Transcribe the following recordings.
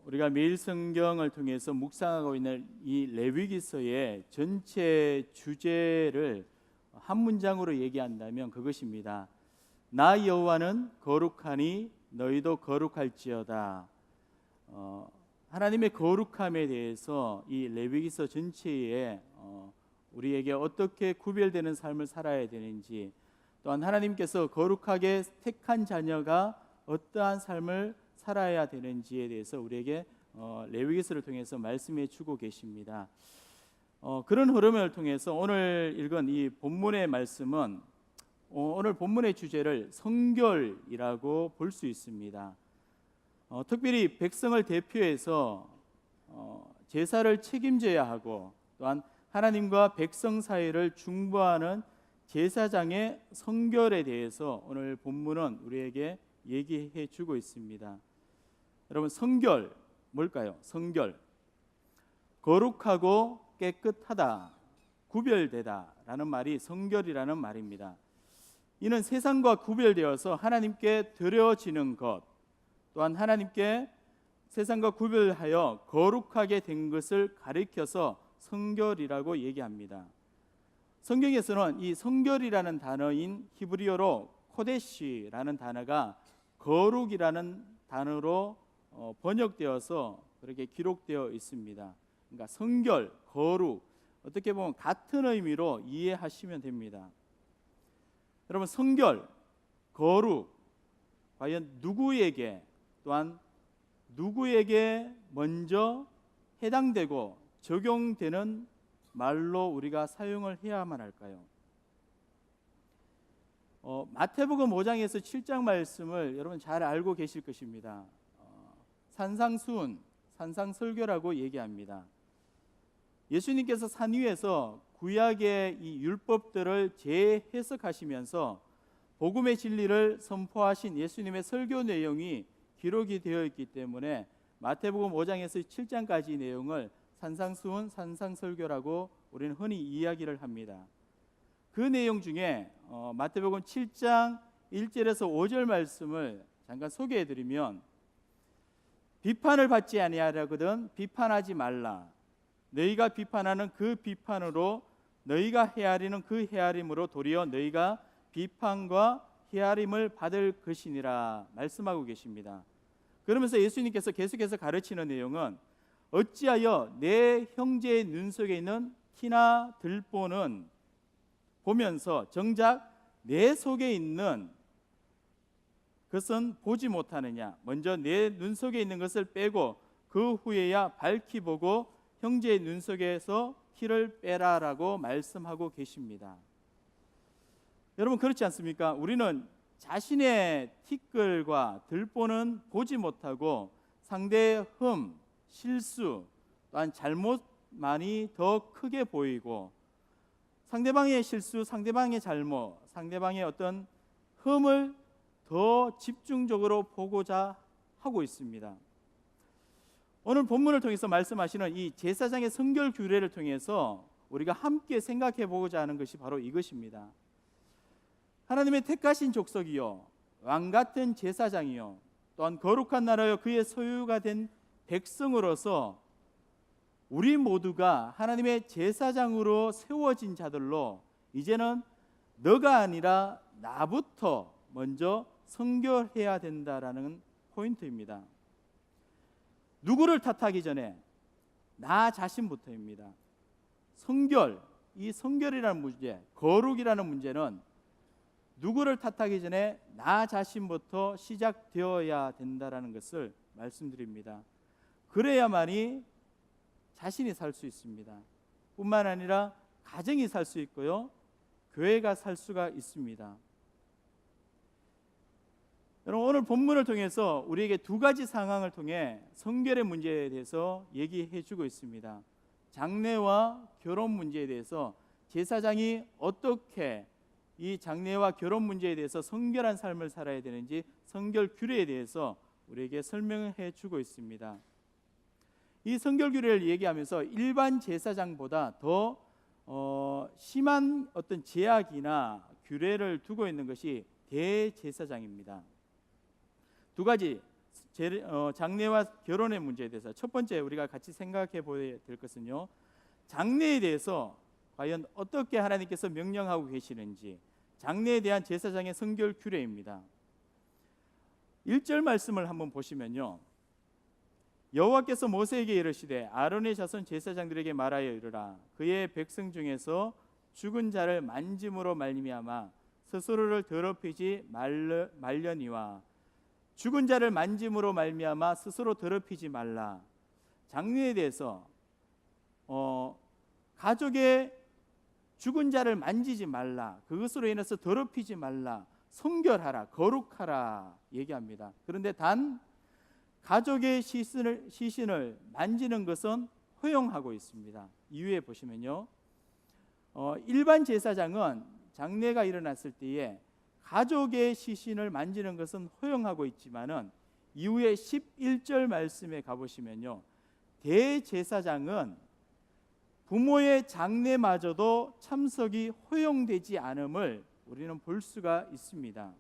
우리가 매일 성경을 통해서 묵상하고 있는 이 레위기서의 전체 주제를 한 문장으로 얘기한다면 그것입니다. 나 여호와는 거룩하니 너희도 거룩할지어다. 하나님의 거룩함에 대해서 이 레위기서 전체에 우리에게 어떻게 구별되는 삶을 살아야 되는지, 또한 하나님께서 거룩하게 택한 자녀가 어떠한 삶을 살아야 되는지에 대해서 우리에게 레위기서를 통해서 말씀해 주고 계십니다. 그런 흐름을 통해서 오늘 읽은 이 본문의 말씀은 오늘 본문의 주제를 성결이라고 볼 수 있습니다. 특별히 백성을 대표해서 제사를 책임져야 하고, 또한 하나님과 백성 사이를 중보하는 제사장의 성결에 대해서 오늘 본문은 우리에게 얘기해 주고 있습니다. 여러분, 성결 뭘까요? 성결, 거룩하고 깨끗하다, 구별되다 라는 말이 성결이라는 말입니다. 이는 세상과 구별되어서 하나님께 드려지는 것, 또한 하나님께 세상과 구별하여 거룩하게 된 것을 가리켜서 성결이라고 얘기합니다. 성경에서는 이 성결이라는 단어인 히브리어로 코데시라는 단어가 거룩이라는 단어로 번역되어서 그렇게 기록되어 있습니다. 그러니까 성결, 거룩, 어떻게 보면 같은 의미로 이해하시면 됩니다. 여러분, 성결, 거룩, 과연 누구에게, 또한 누구에게 먼저 해당되고 적용되는 말로 우리가 사용을 해야만 할까요? 마태복음 5장에서 7장 말씀을 여러분 잘 알고 계실 것입니다. 산상수훈, 산상설교라고 얘기합니다. 예수님께서 산 위에서 구약의 이 율법들을 재해석하시면서 복음의 진리를 선포하신 예수님의 설교 내용이 기록이 되어 있기 때문에 마태복음 5장에서 7장까지 내용을 산상수훈, 산상설교라고 우리는 흔히 이야기를 합니다. 그 내용 중에 마태복음 7장 1절에서 5절 말씀을 잠깐 소개해 드리면, 비판을 받지 아니하려거든 비판하지 말라. 너희가 비판하는 그 비판으로 너희가 헤아리는 그 헤아림으로 도리어 너희가 비판과 헤아림을 받을 것이니라 말씀하고 계십니다. 그러면서 예수님께서 계속해서 가르치는 내용은, 어찌하여 내 형제의 눈 속에 있는 티나 들보는 보면서 정작 내 속에 있는 것은 보지 못하느냐. 먼저 내 눈 속에 있는 것을 빼고 그 후에야 밝히 보고 형제의 눈 속에서 티를 빼라라고 말씀하고 계십니다. 여러분, 그렇지 않습니까? 우리는 자신의 티끌과 들보는 보지 못하고 상대의 흠, 실수, 또한 잘못만이 더 크게 보이고, 상대방의 실수, 상대방의 잘못, 상대방의 어떤 흠을 더 집중적으로 보고자 하고 있습니다. 오늘 본문을 통해서 말씀하시는 이 제사장의 성결 규례를 통해서 우리가 함께 생각해 보고자 하는 것이 바로 이것입니다. 하나님의 택하신 족속이요, 왕같은 제사장이요, 또한 거룩한 나라요 그의 소유가 된 백성으로서 우리 모두가 하나님의 제사장으로 세워진 자들로, 이제는 너가 아니라 나부터 먼저 성결해야 된다라는 포인트입니다. 누구를 탓하기 전에 나 자신부터입니다. 성결, 이 성결이라는 문제, 거룩이라는 문제는 누구를 탓하기 전에 나 자신부터 시작되어야 된다라는 것을 말씀드립니다. 그래야만이 자신이 살 수 있습니다. 뿐만 아니라 가정이 살 수 있고요, 교회가 살 수가 있습니다. 여러분, 오늘 본문을 통해서 우리에게 두 가지 상황을 통해 성결의 문제에 대해서 얘기해 주고 있습니다. 장례와 결혼 문제에 대해서 제사장이 어떻게 이 장례와 결혼 문제에 대해서 성결한 삶을 살아야 되는지 성결 규례에 대해서 우리에게 설명해 주고 있습니다. 이 성결 규례를 얘기하면서 일반 제사장보다 더 심한 어떤 제약이나 규례를 두고 있는 것이 대제사장입니다. 두 가지, 장례와 결혼의 문제에 대해서 첫 번째 우리가 같이 생각해 보아야 될 것은요, 장례에 대해서 과연 어떻게 하나님께서 명령하고 계시는지, 장례에 대한 제사장의 성결 규례입니다. 1절 말씀을 한번 보시면요, 여호와께서 모세에게 이르시되 아론의 자손 제사장들에게 말하여 이르라. 그의 백성 중에서 죽은 자를 만짐으로 말미암아 스스로를 더럽히지 말려니와, 죽은 자를 만짐으로 말미암아 스스로 더럽히지 말라. 장례에 대해서 가족의 죽은 자를 만지지 말라, 그것으로 인해서 더럽히지 말라, 성결하라, 거룩하라 얘기합니다. 그런데 단 가족의 시신을 만지는 것은 허용하고 있습니다. 이유에 보시면요, 일반 제사장은 장례가 일어났을 때에 가족의 시신을 만지는 것은 허용하고 있지만은 이후에 11절 말씀에 가보시면요, 대제사장은 부모의 장례마저도 참석이 허용되지 않음을 우리는 볼 수가 있습니다.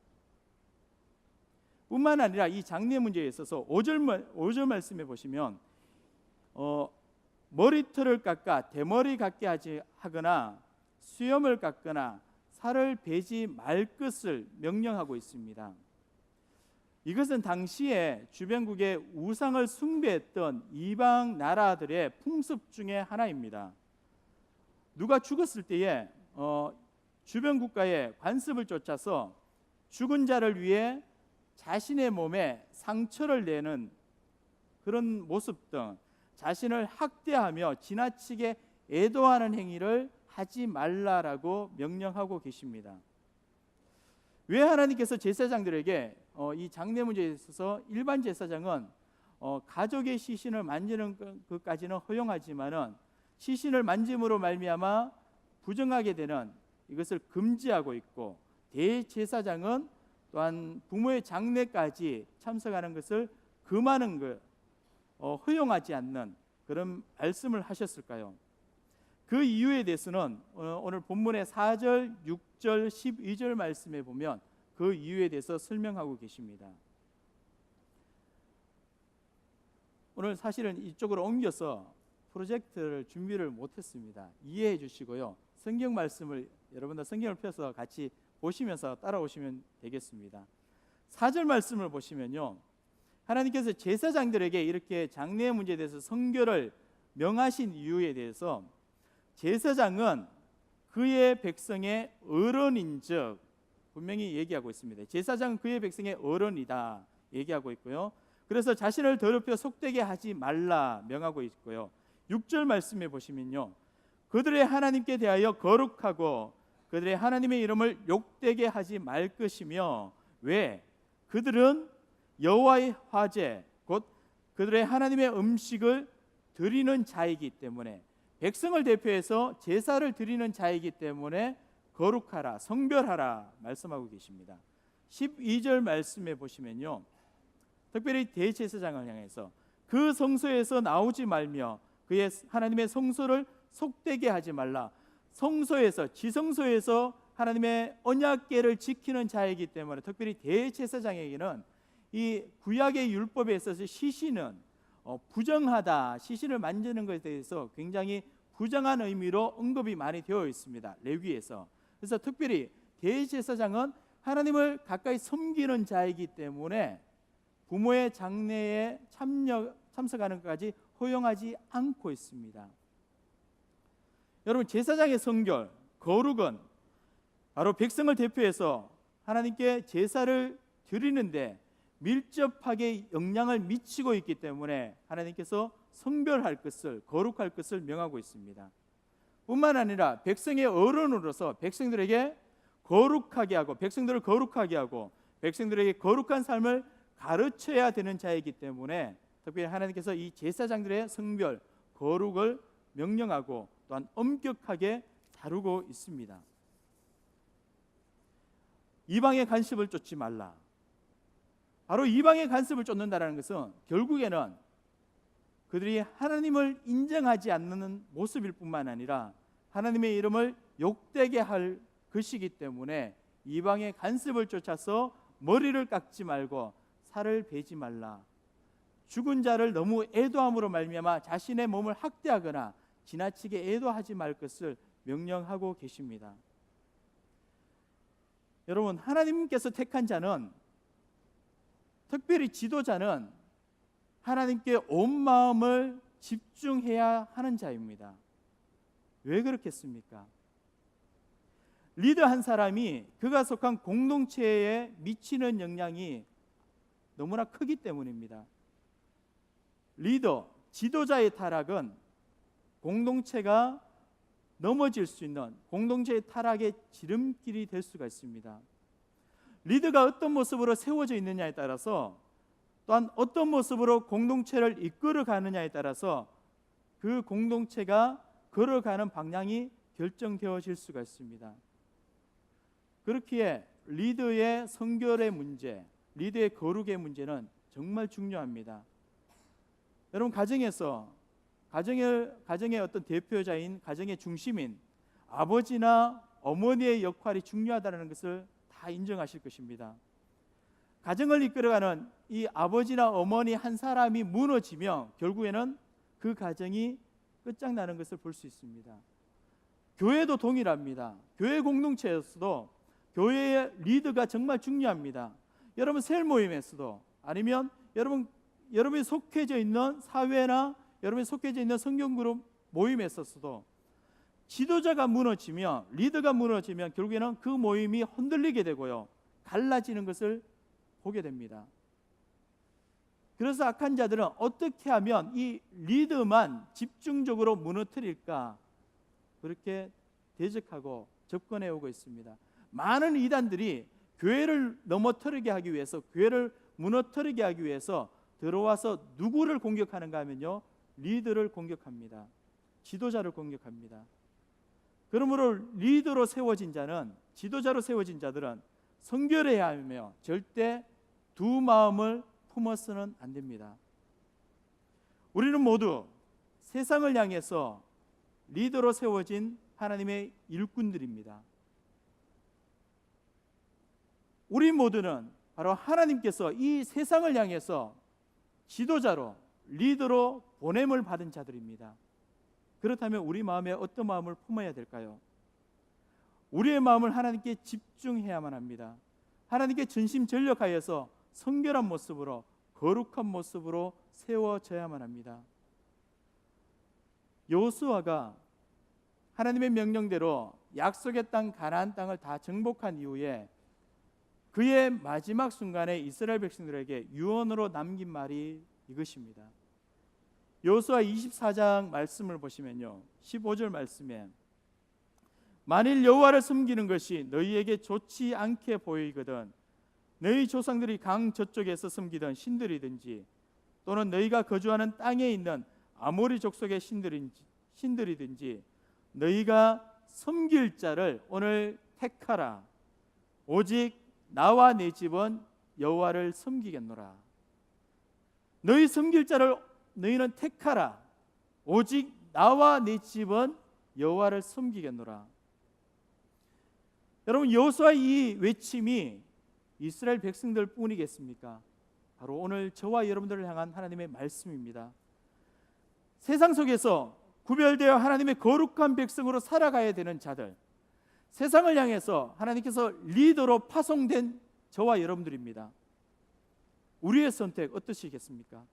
뿐만 아니라 이 장례 문제에 있어서 5절 말씀에 보시면 머리털을 깎아 대머리 같게 하거나 수염을 깎거나 살을 베지 말 것을 명령하고 있습니다. 이것은 당시에 주변국의 우상을 숭배했던 이방 나라들의 풍습 중에 하나입니다. 누가 죽었을 때에 주변 국가의 관습을 쫓아서 죽은 자를 위해 자신의 몸에 상처를 내는 그런 모습 등 자신을 학대하며 지나치게 애도하는 행위를 하지 말라라고 명령하고 계십니다. 왜 하나님께서 제사장들에게 이 장례 문제에 있어서 일반 제사장은 가족의 시신을 만지는 것까지는 허용하지만은 시신을 만짐으로 말미암아 부정하게 되는 이것을 금지하고 있고, 대제사장은 또한 부모의 장례까지 참석하는 것을 금하는 것, 허용하지 않는 그런 말씀을 하셨을까요? 그 이유에 대해서는 오늘 본문의 4절, 6절, 12절 말씀에 보면 그 이유에 대해서 설명하고 계십니다. 오늘 사실은 이쪽으로 옮겨서 프로젝트를 준비를 못했습니다. 이해해 주시고요, 성경 말씀을 여러분들 성경을 펴서 같이 보시면서 따라오시면 되겠습니다. 4절 말씀을 보시면요, 하나님께서 제사장들에게 이렇게 장례 문제에 대해서 성결을 명하신 이유에 대해서 제사장은 그의 백성의 어른인즉 분명히 얘기하고 있습니다. 제사장은 그의 백성의 어른이다 얘기하고 있고요, 그래서 자신을 더럽혀 속되게 하지 말라 명하고 있고요, 6절 말씀에 보시면요, 그들의 하나님께 대하여 거룩하고 그들의 하나님의 이름을 욕되게 하지 말 것이며, 왜? 그들은 여호와의 화제 곧 그들의 하나님의 음식을 드리는 자이기 때문에, 백성을 대표해서 제사를 드리는 자이기 때문에 거룩하라, 성별하라 말씀하고 계십니다. 12절 말씀에 보시면요, 특별히 대제사장을 향해서 그 성소에서 나오지 말며 그의 하나님의 성소를 속되게 하지 말라. 성소에서, 지성소에서 하나님의 언약궤를 지키는 자이기 때문에 특별히 대제사장에게는 이 구약의 율법에 있어서 시신은 부정하다, 시신을 만지는 것에 대해서 굉장히 부정한 의미로 언급이 많이 되어 있습니다, 레위기에서. 그래서 특별히 대제사장은 하나님을 가까이 섬기는 자이기 때문에 부모의 장례에 참석하는 것까지 허용하지 않고 있습니다. 여러분, 제사장의 성결, 거룩은 바로 백성을 대표해서 하나님께 제사를 드리는데 밀접하게 영향을 미치고 있기 때문에 하나님께서 성별할 것을, 거룩할 것을 명하고 있습니다. 뿐만 아니라 백성의 어른으로서 백성들에게 거룩하게 하고 백성들을 거룩하게 하고 백성들에게 거룩한 삶을 가르쳐야 되는 자이기 때문에 특별히 하나님께서 이 제사장들의 성별, 거룩을 명령하고 또한 엄격하게 다루고 있습니다. 이방의 간섭을 쫓지 말라. 바로 이방의 간섭을 쫓는다는 것은 결국에는 그들이 하나님을 인정하지 않는 모습일 뿐만 아니라 하나님의 이름을 욕되게 할 것이기 때문에 이방의 간섭을 쫓아서 머리를 깎지 말고 살을 베지 말라. 죽은 자를 너무 애도함으로 말미암아 자신의 몸을 학대하거나 지나치게 애도하지 말 것을 명령하고 계십니다. 여러분, 하나님께서 택한 자는, 특별히 지도자는 하나님께 온 마음을 집중해야 하는 자입니다. 왜 그렇겠습니까? 리더 한 사람이 그가 속한 공동체에 미치는 영향이 너무나 크기 때문입니다. 리더, 지도자의 타락은 공동체가 넘어질 수 있는, 공동체의 타락의 지름길이 될 수가 있습니다. 리더가 어떤 모습으로 세워져 있느냐에 따라서, 또한 어떤 모습으로 공동체를 이끌어 가느냐에 따라서 그 공동체가 걸어가는 방향이 결정되어질 수가 있습니다. 그렇기에 리더의 성결의 문제, 리더의 거룩의 문제는 정말 중요합니다. 여러분, 가정의 어떤 대표자인, 가정의 중심인 아버지나 어머니의 역할이 중요하다는 것을 다 인정하실 것입니다. 가정을 이끌어가는 이 아버지나 어머니 한 사람이 무너지면 결국에는 그 가정이 끝장나는 것을 볼 수 있습니다. 교회도 동일합니다. 교회 공동체에서도 교회의 리더가 정말 중요합니다. 여러분, 셀 모임에서도, 아니면 여러분이 속해져 있는 사회나 여러분이 속해져 있는 성경그룹 모임에 있어서도 지도자가 무너지면, 리더가 무너지면 결국에는 그 모임이 흔들리게 되고요, 갈라지는 것을 보게 됩니다. 그래서 악한 자들은 어떻게 하면 이 리더만 집중적으로 무너뜨릴까, 그렇게 대적하고 접근해 오고 있습니다. 많은 이단들이 교회를 넘어뜨리게 하기 위해서, 교회를 무너뜨리게 하기 위해서 들어와서 누구를 공격하는가 하면요, 리더를 공격합니다. 지도자를 공격합니다. 그러므로 리더로 세워진 자는, 지도자로 세워진 자들은 성결해야 하며 절대 두 마음을 품어서는 안 됩니다. 우리는 모두 세상을 향해서 리더로 세워진 하나님의 일꾼들입니다. 우리 모두는 바로 하나님께서 이 세상을 향해서 지도자로, 리더로 보냄을 받은 자들입니다. 그렇다면 우리 마음에 어떤 마음을 품어야 될까요? 우리의 마음을 하나님께 집중해야만 합니다. 하나님께 전심전력하여서 성결한 모습으로, 거룩한 모습으로 세워져야만 합니다. 여호수아가 하나님의 명령대로 약속의 땅 가나안 땅을 다 정복한 이후에 그의 마지막 순간에 이스라엘 백성들에게 유언으로 남긴 말이 이것입니다. 여호수아 24장 말씀을 보시면요, 15절 말씀에 만일 여호와를 섬기는 것이 너희에게 좋지 않게 보이거든 너희 조상들이 강 저쪽에서 섬기던 신들이든지 또는 너희가 거주하는 땅에 있는 아모리 족속의 신들이든지 너희가 섬길 자를 오늘 택하라. 오직 나와 내 집은 여호와를 섬기겠노라. 너희 섬길 자를 너희는 택하라. 오직 나와 내 집은 여호와를 섬기겠노라. 여러분, 여호수아의 이 외침이 이스라엘 백성들 뿐이겠습니까? 바로 오늘 저와 여러분들을 향한 하나님의 말씀입니다. 세상 속에서 구별되어 하나님의 거룩한 백성으로 살아가야 되는 자들, 세상을 향해서 하나님께서 리더로 파송된 저와 여러분들입니다. 우리의 선택 어떠시겠습니까?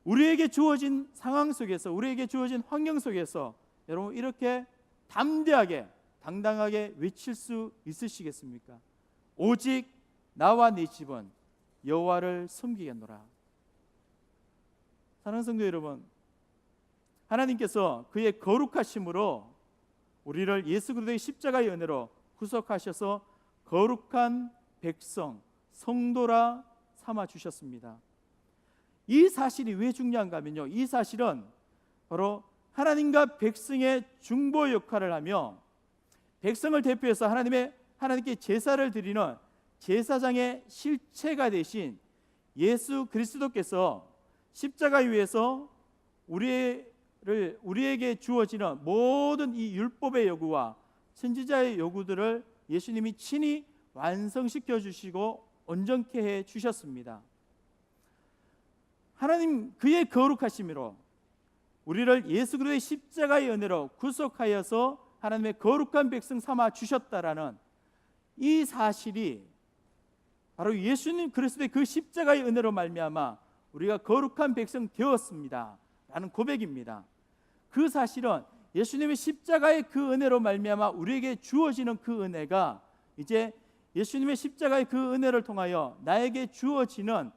우리에게 주어진 상황 속에서, 우리에게 주어진 환경 속에서 여러분 이렇게 담대하게, 당당하게 외칠 수 있으시겠습니까? 오직 나와 네 집은 여호와를 섬기겠노라. 사랑하는 성도 여러분, 하나님께서 그의 거룩하심으로 우리를 예수 그리스도의 십자가의 은혜로 구속하셔서 거룩한 백성, 성도라 삼아 주셨습니다. 이 사실이 왜 중요한가 하면요, 이 사실은 바로 하나님과 백성의 중보 역할을 하며 백성을 대표해서 하나님께 제사를 드리는 제사장의 실체가 되신 예수 그리스도께서 십자가 위에서 우리에게 주어지는 모든 이 율법의 요구와 선지자의 요구들을 예수님이 친히 완성시켜 주시고 온전케 해 주셨습니다. 하나님 그의 거룩하심으로 우리를 예수 그리스도의 십자가의 은혜로 구속하여서 하나님의 거룩한 백성 삼아 주셨다라는 이 사실이 바로 예수님 그리스도의 그 십자가의 은혜로 말미암아 우리가 거룩한 백성 되었습니다 라는 고백입니다. 그 사실은 예수님의 십자가의 그 은혜로 말미암아 우리에게 주어지는 그 은혜가 이제 예수님의 십자가의 그 은혜를 통하여 나에게 주어지는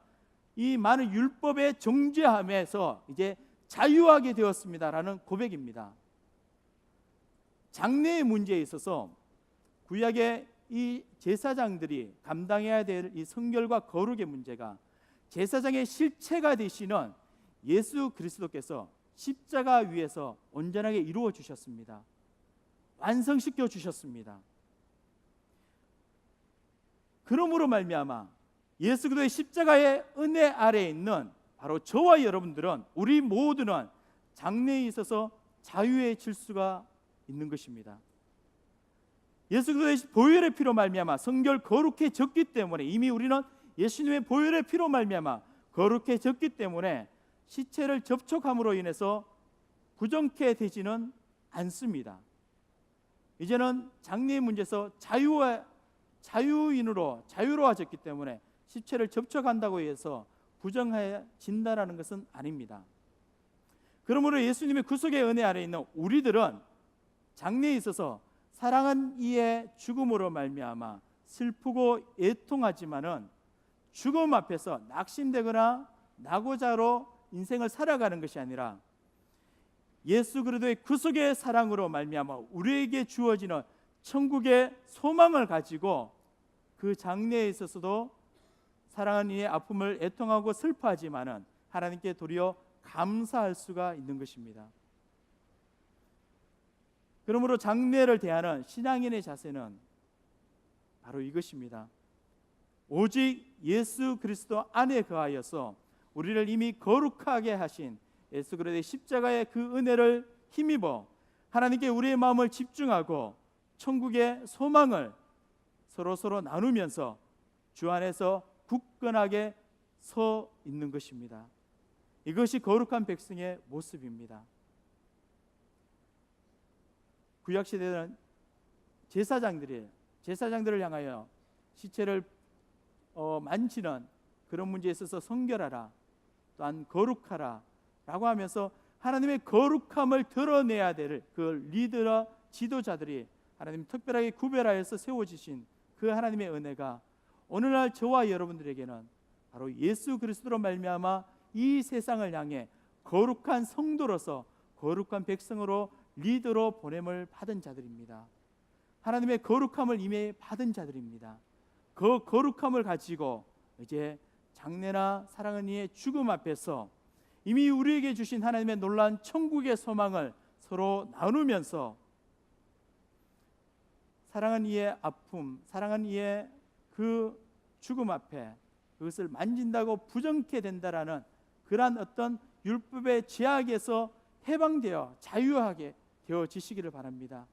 이 많은 율법의 정죄함에서 이제 자유하게 되었습니다라는 고백입니다. 장래의 문제에 있어서 구약의 이 제사장들이 감당해야 될 이 성결과 거룩의 문제가 제사장의 실체가 되시는 예수 그리스도께서 십자가 위에서 온전하게 이루어 주셨습니다. 완성시켜 주셨습니다. 그러므로 말미암아 예수 그리스도의 십자가의 은혜 아래에 있는 바로 저와 여러분들은, 우리 모두는 장래에 있어서 자유해질 수가 있는 것입니다. 예수 그리스도의 보혈의 피로 말미암아 성결 거룩해졌기 때문에, 이미 우리는 예수님의 보혈의 피로 말미암아 거룩해졌기 때문에 시체를 접촉함으로 인해서 부정케 되지는 않습니다. 이제는 장래의 문제에서 자유인으로 자유로워졌기 때문에 시체를 접촉한다고 해서 부정해진다라는 것은 아닙니다. 그러므로 예수님의 구속의 은혜 아래 있는 우리들은 장래에 있어서 사랑한 이의 죽음으로 말미암아 슬프고 애통하지만은 죽음 앞에서 낙심되거나 낙오자로 인생을 살아가는 것이 아니라 예수 그리스도의 구속의 사랑으로 말미암아 우리에게 주어지는 천국의 소망을 가지고 그 장래에 있어서도 사랑하는 이의 아픔을 애통하고 슬퍼하지만은 하나님께 도리어 감사할 수가 있는 것입니다. 그러므로 장래를 대하는 신앙인의 자세는 바로 이것입니다. 오직 예수 그리스도 안에 거하여서 우리를 이미 거룩하게 하신 예수 그리스도의 십자가의 그 은혜를 힘입어 하나님께 우리의 마음을 집중하고 천국의 소망을 서로 나누면서 주 안에서 굳건하게 서 있는 것입니다. 이것이 거룩한 백성의 모습입니다. 구약시대는 제사장들을 향하여 시체를 만지는 그런 문제에 있어서 성결하라, 또한 거룩하라 라고 하면서 하나님의 거룩함을 드러내야 될 그 리더나 지도자들이 하나님 특별하게 구별하여서 세워주신 그 하나님의 은혜가 오늘날 저와 여러분들에게는 바로 예수 그리스도로 말미암아 이 세상을 향해 거룩한 성도로서 거룩한 백성으로 리더로 보냄을 받은 자들입니다. 하나님의 거룩함을 이미 받은 자들입니다. 그 거룩함을 가지고 이제 장래나 사랑하는 이의 죽음 앞에서 이미 우리에게 주신 하나님의 놀라운 천국의 소망을 서로 나누면서 사랑하는 이의 아픔, 사랑하는 이의 그 죽음 앞에 그것을 만진다고 부정케 된다라는 그러한 어떤 율법의 제약에서 해방되어 자유하게 되어지시기를 바랍니다.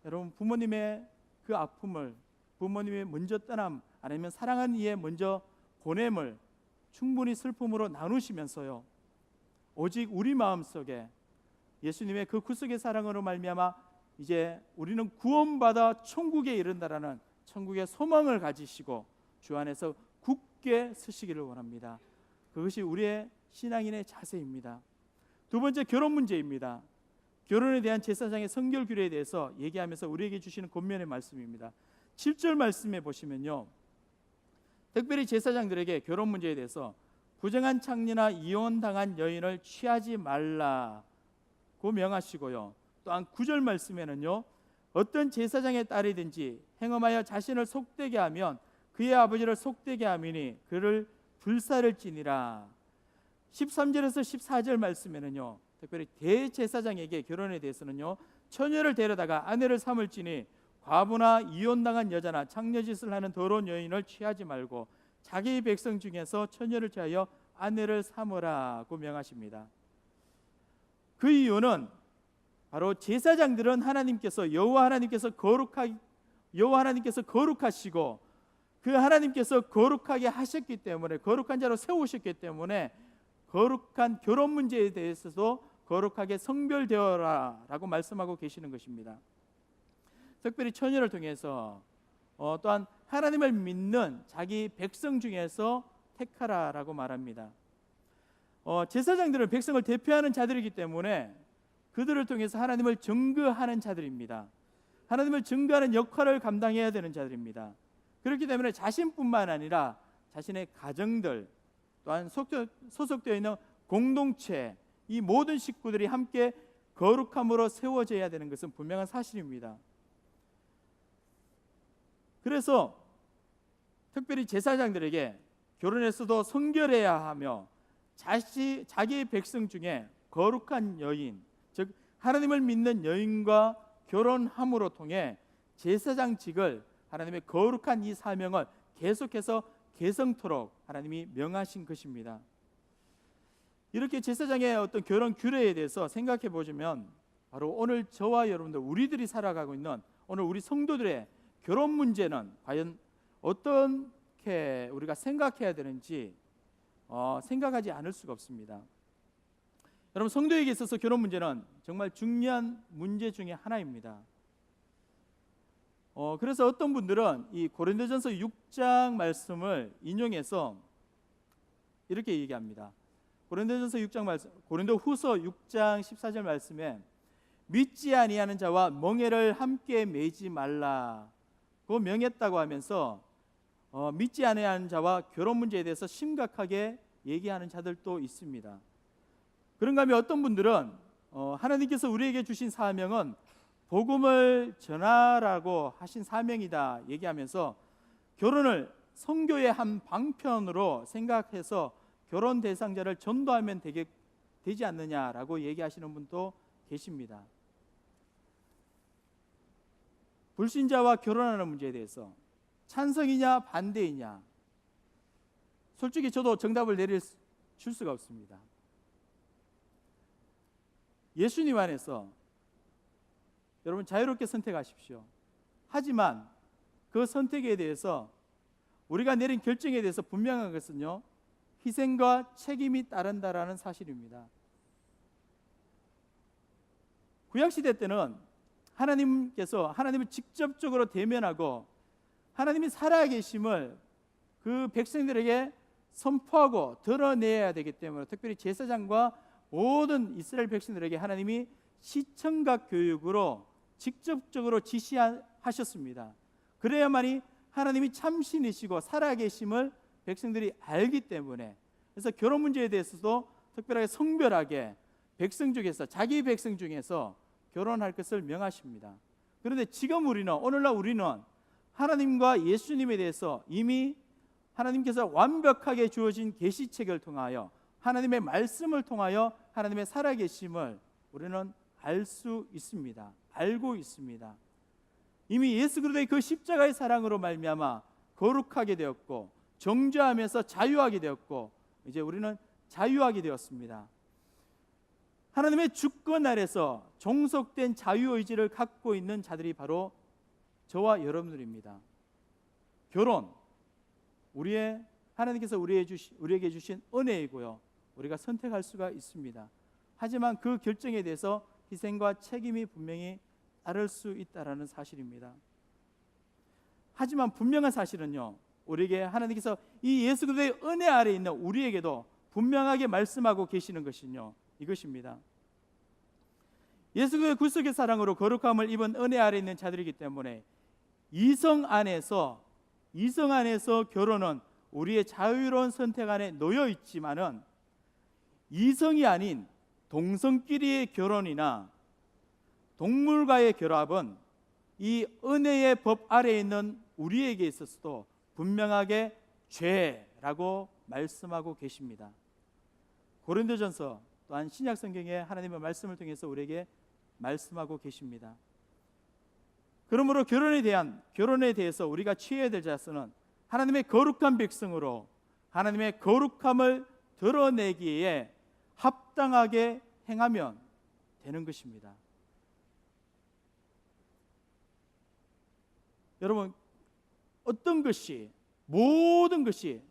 여러분, 부모님의 그 아픔을, 부모님의 먼저 떠남, 아니면 사랑하는 이의 먼저 보냄을 충분히 슬픔으로 나누시면서요, 오직 우리 마음속에 예수님의 그 구속의 사랑으로 말미암아 이제 우리는 구원받아 천국에 이른다라는 천국의 소망을 가지시고 주 안에서 굳게 서시기를 원합니다. 그것이 우리의 신앙인의 자세입니다. 두 번째, 결혼 문제입니다. 결혼에 대한 제사장의 성결 규례에 대해서 얘기하면서 우리에게 주시는 권면의 말씀입니다. 7절 말씀에 보시면요, 특별히 제사장들에게 결혼 문제에 대해서 부정한 창녀나 이혼당한 여인을 취하지 말라고 명하시고요, 또한 9절 말씀에는요, 어떤 제사장의 딸이든지 행음하여 자신을 속되게 하면 그의 아버지를 속되게 하미니 그를 불살을지니라. 13절에서 14절 말씀에는요, 특별히 대제사장에게 결혼에 대해서는요, 처녀를 데려다가 아내를 삼을지니 과부나 이혼당한 여자나 창녀짓을 하는 더러운 여인을 취하지 말고 자기 백성 중에서 처녀를 취하여 아내를 삼으라고 명하십니다. 그 이유는 바로 제사장들은 여호와 하나님께서 거룩하시고 그 하나님께서 거룩하게 하셨기 때문에, 거룩한 자로 세우셨기 때문에 거룩한 결혼 문제에 대해서도 거룩하게 성별되어라라고 말씀하고 계시는 것입니다. 특별히 처녀를 통해서 또한 하나님을 믿는 자기 백성 중에서 택하라라고 말합니다. 제사장들은 백성을 대표하는 자들이기 때문에 그들을 통해서 하나님을 증거하는 자들입니다. 하나님을 증거하는 역할을 감당해야 되는 자들입니다. 그렇기 때문에 자신뿐만 아니라 자신의 가정들, 또한 소속되어 있는 공동체, 이 모든 식구들이 함께 거룩함으로 세워져야 되는 것은 분명한 사실입니다. 그래서 특별히 제사장들에게 결혼에서도 성결해야 하며 자기의 백성 중에 거룩한 여인, 즉 하나님을 믿는 여인과 결혼함으로 통해 제사장직을, 하나님의 거룩한 이 사명을 계속해서 계승토록 하나님이 명하신 것입니다. 이렇게 제사장의 어떤 결혼 규례에 대해서 생각해 보시면 바로 오늘 저와 여러분들, 우리들이 살아가고 있는 오늘 우리 성도들의 결혼 문제는 과연 어떻게 우리가 생각해야 되는지 생각하지 않을 수가 없습니다. 여러분, 성도에게 있어서 결혼 문제는 정말 중요한 문제 중에 하나입니다. 그래서 어떤 분들은 이 고린도전서 6장 말씀을 인용해서 이렇게 얘기합니다. 고린도전서 6장 말씀, 고린도후서 6장 14절 말씀에 믿지 아니하는 자와 멍에를 함께 매지 말라고 명했다고 하면서 믿지 아니하는 자와 결혼 문제에 대해서 심각하게 얘기하는 자들도 있습니다. 그런가 하면 어떤 분들은 하나님께서 우리에게 주신 사명은 복음을 전하라고 하신 사명이다 얘기하면서 결혼을 선교의 한 방편으로 생각해서 결혼 대상자를 전도하면 되지 않느냐라고 얘기하시는 분도 계십니다. 불신자와 결혼하는 문제에 대해서 찬성이냐 반대이냐, 솔직히 저도 정답을 줄 수가 없습니다. 예수님 안에서 여러분 자유롭게 선택하십시오. 하지만 그 선택에 대해서 우리가 내린 결정에 대해서 분명한 것은요, 희생과 책임이 따른다라는 사실입니다. 구약시대 때는 하나님께서 하나님을 직접적으로 대면하고 하나님이 살아계심을 그 백성들에게 선포하고 드러내야 되기 때문에 특별히 제사장과 모든 이스라엘 백성들에게 하나님이 시청각 교육으로 직접적으로 지시하셨습니다. 그래야만이 하나님이 참신이시고 살아계심을 백성들이 알기 때문에, 그래서 결혼 문제에 대해서도 특별하게 성별하게 백성 중에서, 자기 백성 중에서 결혼할 것을 명하십니다. 그런데 지금 오늘날 우리는 하나님과 예수님에 대해서 이미 하나님께서 완벽하게 주어진 계시책을 통하여 하나님의 말씀을 통하여 하나님의 살아계심을 우리는 알 수 있습니다. 알고 있습니다. 이미 예수 그리스도의 그 십자가의 사랑으로 말미암아 거룩하게 되었고 정죄하면서 자유하게 되었고 이제 우리는 자유하게 되었습니다. 하나님의 주권 아래서 종속된 자유의지를 갖고 있는 자들이 바로 저와 여러분들입니다. 결혼, 하나님께서 우리에게 주신 은혜이고요, 우리가 선택할 수가 있습니다. 하지만 그 결정에 대해서 희생과 책임이 분명히 따를 수 있다라는 사실입니다. 하지만 분명한 사실은요, 우리에게 하나님께서 이 예수 그리스도의 은혜 아래 있는 우리에게도 분명하게 말씀하고 계시는 것은요, 이것입니다. 예수 그리스도의 구속의 사랑으로 거룩함을 입은 은혜 아래 있는 자들이기 때문에 이성 안에서 결혼은 우리의 자유로운 선택 안에 놓여 있지만은 이성이 아닌 동성끼리의 결혼이나 동물과의 결합은 이 은혜의 법 아래에 있는 우리에게 있어서도 분명하게 죄라고 말씀하고 계십니다. 고린도전서 또한 신약 성경에 하나님의 말씀을 통해서 우리에게 말씀하고 계십니다. 그러므로 결혼에 대해서 우리가 취해야 될 자세는 하나님의 거룩한 백성으로 하나님의 거룩함을 드러내기에 합당하게 행하면 되는 것입니다. 여러분, 모든 것이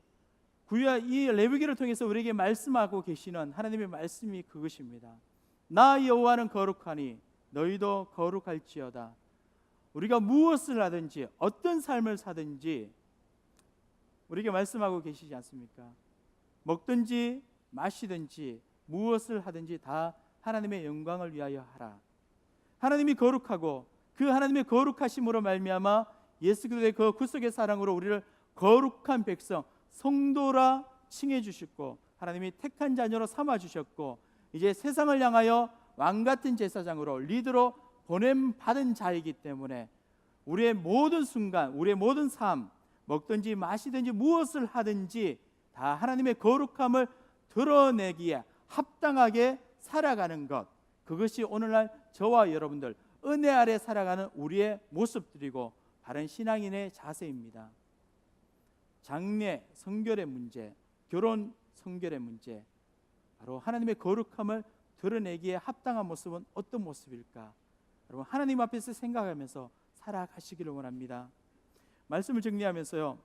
이 레위기를 통해서 우리에게 말씀하고 계시는 하나님의 말씀이 그것입니다. 나 여호와는 거룩하니 너희도 거룩할지어다. 우리가 무엇을 하든지 어떤 삶을 사든지 우리에게 말씀하고 계시지 않습니까? 먹든지 마시든지 무엇을 하든지 다 하나님의 영광을 위하여 하라. 하나님이 거룩하고 그 하나님의 거룩하심으로 말미암아 예수 그리스도의 그 구속의 사랑으로 우리를 거룩한 백성, 성도라 칭해 주셨고 하나님이 택한 자녀로 삼아 주셨고 이제 세상을 향하여 왕같은 제사장으로 리더로 보냄 받은 자이기 때문에 우리의 모든 순간, 우리의 모든 삶, 먹든지 마시든지 무엇을 하든지 다 하나님의 거룩함을 드러내기에 합당하게 살아가는 것, 그것이 오늘날 저와 여러분들 은혜 아래 살아가는 우리의 모습들이고 바른 신앙인의 자세입니다. 장례, 성결의 문제, 결혼, 성결의 문제, 바로 하나님의 거룩함을 드러내기에 합당한 모습은 어떤 모습일까? 여러분 하나님 앞에서 생각하면서 살아가시기를 원합니다. 말씀을 정리하면서요,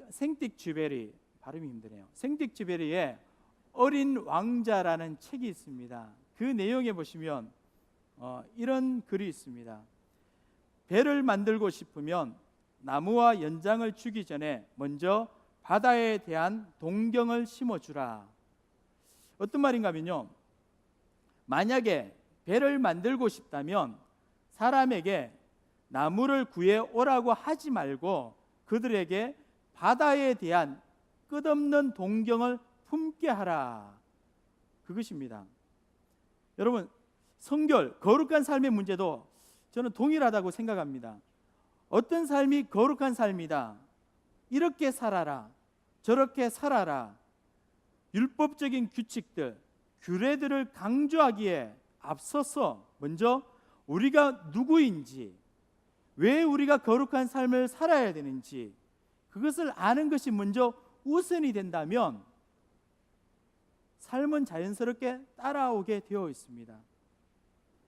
생틱쥐베리, 발음이 힘드네요. 생틱쥐베리의 어린 왕자라는 책이 있습니다. 그 내용에 보시면 이런 글이 있습니다. 배를 만들고 싶으면 나무와 연장을 주기 전에 먼저 바다에 대한 동경을 심어주라. 어떤 말인가 하면요, 만약에 배를 만들고 싶다면 사람에게 나무를 구해 오라고 하지 말고 그들에게 바다에 대한 끝없는 동경을 품게 하라. 그것입니다. 여러분 성결, 거룩한 삶의 문제도 저는 동일하다고 생각합니다. 어떤 삶이 거룩한 삶이다, 이렇게 살아라, 저렇게 살아라, 율법적인 규칙들, 규례들을 강조하기에 앞서서 먼저 우리가 누구인지, 왜 우리가 거룩한 삶을 살아야 되는지 그것을 아는 것이 먼저 우선이 된다면 삶은 자연스럽게 따라오게 되어 있습니다.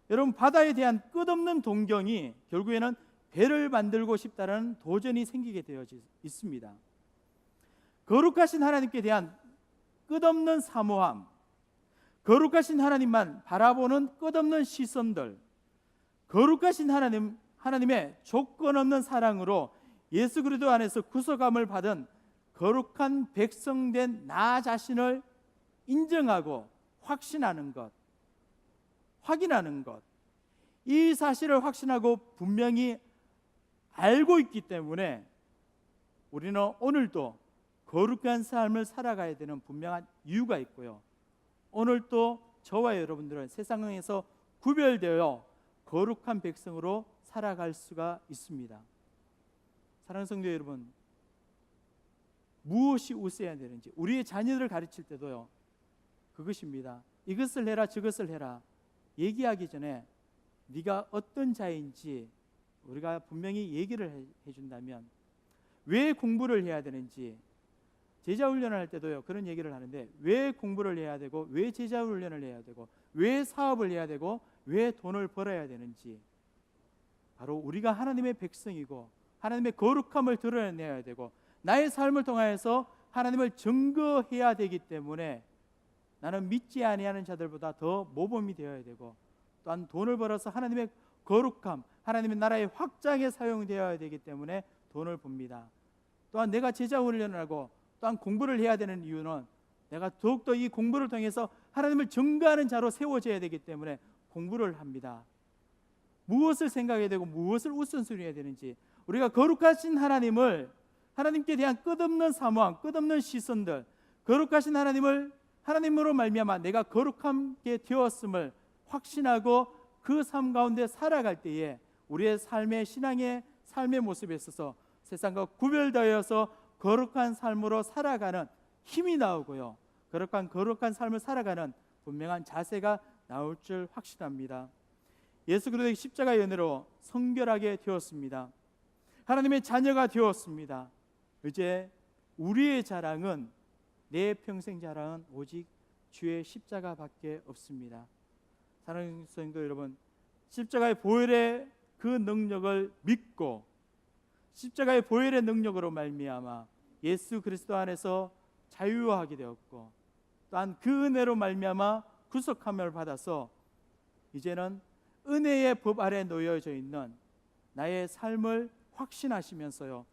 여러분 바다에 대한 끝없는 동경이 결국에는 배를 만들고 싶다는 도전이 생기게 되어 있습니다. 거룩하신 하나님께 대한 끝없는 사모함, 거룩하신 하나님만 바라보는 끝없는 시선들, 거룩하신 하나님의 조건 없는 사랑으로 예수 그리스도 안에서 구속함을 받은 거룩한 백성된 나 자신을 인정하고 확신하는 것, 확인하는 것, 이 사실을 확신하고 분명히 알고 있기 때문에 우리는 오늘도 거룩한 삶을 살아가야 되는 분명한 이유가 있고요, 오늘도 저와 여러분들은 세상에서 구별되어 거룩한 백성으로 살아갈 수가 있습니다. 사랑하는 성도 여러분, 무엇이 우선해야 되는지 우리의 자녀들을 가르칠 때도요, 그것입니다. 이것을 해라 저것을 해라 얘기하기 전에 네가 어떤 자인지 우리가 분명히 얘기를 해준다면, 왜 공부를 해야 되는지, 제자훈련을 할 때도요 그런 얘기를 하는데 왜 공부를 해야 되고, 왜 제자훈련을 해야 되고, 왜 사업을 해야 되고, 왜 돈을 벌어야 되는지, 바로 우리가 하나님의 백성이고 하나님의 거룩함을 드러내야 되고 나의 삶을 통하여서 하나님을 증거해야 되기 때문에 나는 믿지 아니하는 자들보다 더 모범이 되어야 되고, 또한 돈을 벌어서 하나님의 거룩함, 하나님의 나라의 확장에 사용되어야 되기 때문에 돈을 봅니다. 또한 내가 제자훈련을 하고 또한 공부를 해야 되는 이유는 내가 더욱더 이 공부를 통해서 하나님을 증거하는 자로 세워져야 되기 때문에 공부를 합니다. 무엇을 생각해야 되고 무엇을 우선순위해야 되는지, 우리가 거룩하신 하나님을, 하나님께 대한 끝없는 사모함, 끝없는 시선들, 거룩하신 하나님으로 말미암아 내가 거룩하게 되었음을 확신하고 그 삶 가운데 살아갈 때에 우리의 삶의 신앙의 삶의 모습에 있어서 세상과 구별되어서 거룩한 삶으로 살아가는 힘이 나오고요, 거룩한 삶을 살아가는 분명한 자세가 나올 줄 확신합니다. 예수 그리스도의 십자가의 은혜로 성결하게 되었습니다. 하나님의 자녀가 되었습니다. 이제 우리의 자랑은, 내 평생 자랑은 오직 주의 십자가밖에 없습니다. 사랑하는 성도 여러분, 십자가의 보혈의 그 능력을 믿고 십자가의 보혈의 능력으로 말미암아 예수 그리스도 안에서 자유하게 되었고, 또한 그 은혜로 말미암아 구속함을 받아서 이제는 은혜의 법 아래 놓여져 있는 나의 삶을 확신하시면서요,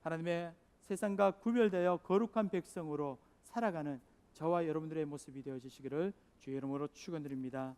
하나님의 세상과 구별되어 거룩한 백성으로 살아가는 저와 여러분들의 모습이 되어지시기를 주의 이름으로 축원드립니다.